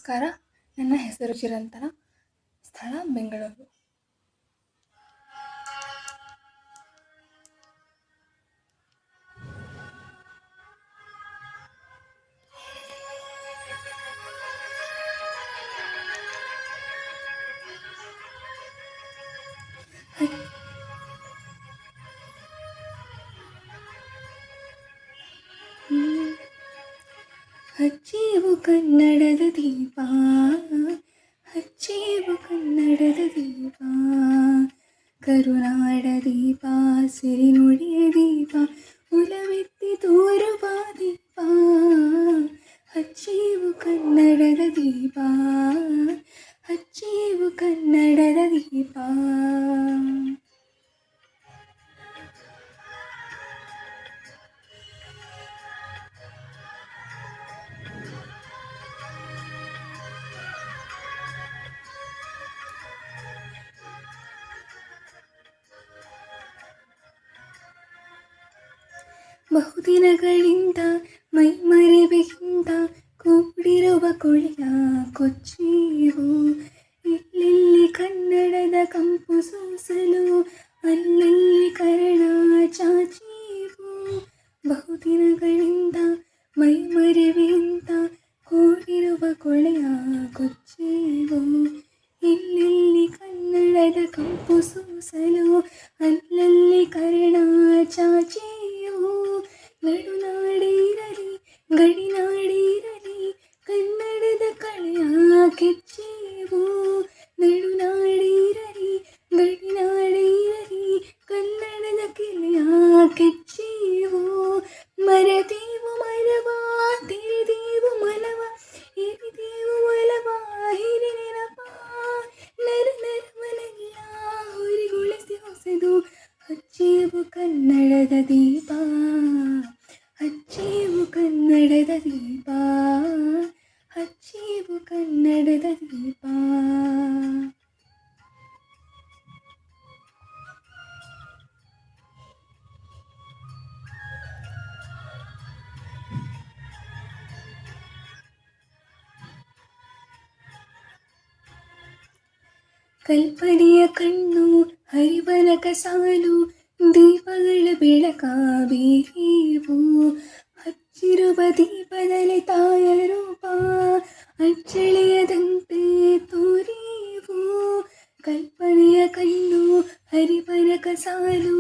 ನಮಸ್ಕಾರ. ನನ್ನ ಹೆಸರು ಚಿರಂತನ. ಸ್ಥಳ ಬೆಂಗಳೂರು. ಹಚ್ಚೇವು ಕನ್ನಡದ ದೀಪ, ಹಚ್ಚೇವು ಕನ್ನಡದ ದೀಪ, ಕರುನಾಡ ದೀಪ, ಸಿರಿನುಡಿಯ ದೀಪ, ಉಲವೆತ್ತಿ ತೋರುವ ದೀಪ. ಹಚ್ಚೇವು ಕನ್ನಡದ ದೀಪ, ಹಚ್ಚೇವು ಕನ್ನಡದ ದೀಪ. ಬಹುದಿನಗಳಿಂದ ಮೈಮರೆವೆಯಿಂದ ಕೂಡಿರುವ ಕೊಳೆಯ ಕೊಚ್ಚೇವು. ಎಲ್ಲೆಲ್ಲಿ ಕನ್ನಡದ ಕಂಪು ಸೂಸಲು ಅಲ್ಲಲ್ಲಿ ಕರ್ಣ ಚಾಚೇವು. ಬಹುದಿನಗಳಿಂದ ಮೈಮರೆವೆಯಿಂದ ಕೂಡಿರುವ ಕೊಳೆಯ ಕೊಚ್ಚೇವು. ಎಲ್ಲೆಲ್ಲಿ ಕನ್ನಡದ ಕಂಪು ಸೂಸಲು ಅಲ್ಲಲ್ಲಿ ಕರ್ಣ ಚಾಚೇವು. ನಡುನಾಡಿರಲಿ ಗಡಿನಾಡಿರಲಿ ಕನ್ನಡದ ಕಳೆಯ ಕೆಚ್ಚೇವು. ನಡುನಾಡಿರಲಿ ಗಡಿನಾಡಿರಲಿ ಕನ್ನಡದ ಕೆಳೆಯ ಕೆಚ್ಚೇವು. ಮರದೇವು ಮರವ ತೆರೆದೇವು ಮನವ, ಹಿರಿದೇವು ಒಲವ ಹಿರಿ ನೆನಪ, ನರ ನರವನೆಲ್ಲ ಹುರಿಗೊಳಿಸಿ ಹೊಸದು. ಹಚ್ಚೇವು ಕನ್ನಡದ ದೀಪ, ಹಚ್ಚೇವು ಕನ್ನಡದ ದೀಪ, ಹಚ್ಚೇವು ಕನ್ನಡದ ದೀಪ. ಕಲ್ಪನೆಯ ಕಣ್ಣು ಹರಿವನಕ ಸಾಲು, ದೀಪಗಳ ಬೆಳಕ ಬೀರೇವು. ಹಚ್ಚಿರುವ ದೀಪದಲ್ಲಿ ತಾಯ ರೂಪ ಅಚ್ಚಳಿಯದಂತೆ ತೋರೇವು. ಕಲ್ಪನೆಯ ಕಣ್ಣು ಹರಿವನಕ ಸಾಲು,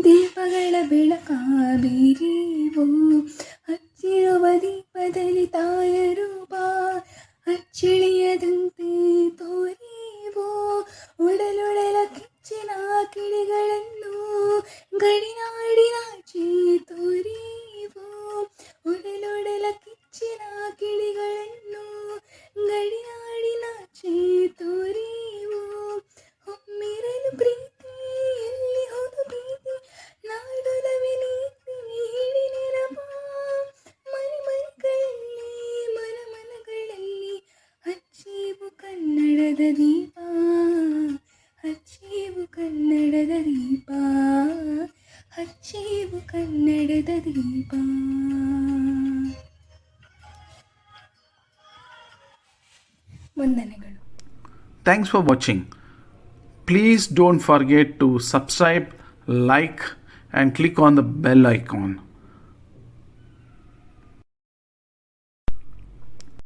ದೀಪಗಳ ಬೆಳಕ ಬೀರೇವು. ಹಚ್ಚಿರುವ ದೀಪದಲ್ಲಿ ತಾಯ ರೂಪ ಅಚ್ಚಳಿಯದಂತೆ ತೋರೇವು. ಒಡಲೊಡಲ ಕಿಚ್ಚಿನ ಕಿಡಿಗಳನ್ನು ಗಡಿನಾಡಿನಾಚೆ ತೋರೇವು. ಒಡಲೊಡಲ ಕಿಚ್ಚಿನ ಕಿಡಿಗಳನ್ನು ಗಡಿನಾಡಿನಾಚೆ ತೋರೇವು. ಒಮ್ಮಿರಲು ಪ್ರೀತಿ ಎಲ್ಲಿ ಹೋದು ಪ್ರೀತಿ, ನಾಡೊಲವೆ ನೀತಿ ಹಿಡಿ ನೆನಪ, ಮನೆ ಮನೆಗಳಲ್ಲಿ ಮನ ಮನಗಳಲ್ಲಿ. ಹಚ್ಚೇವು ಕನ್ನಡದ ದೀಪ, ಹಚ್ಚೇವು ಕನ್ನಡದ ದೀಪ, ಹಚ್ಚೇವು ಕನ್ನಡದ ದೀಪ. ವಂದನೆಗಳು. Thanks for watching. Please don't forget to subscribe, like and click on the bell icon.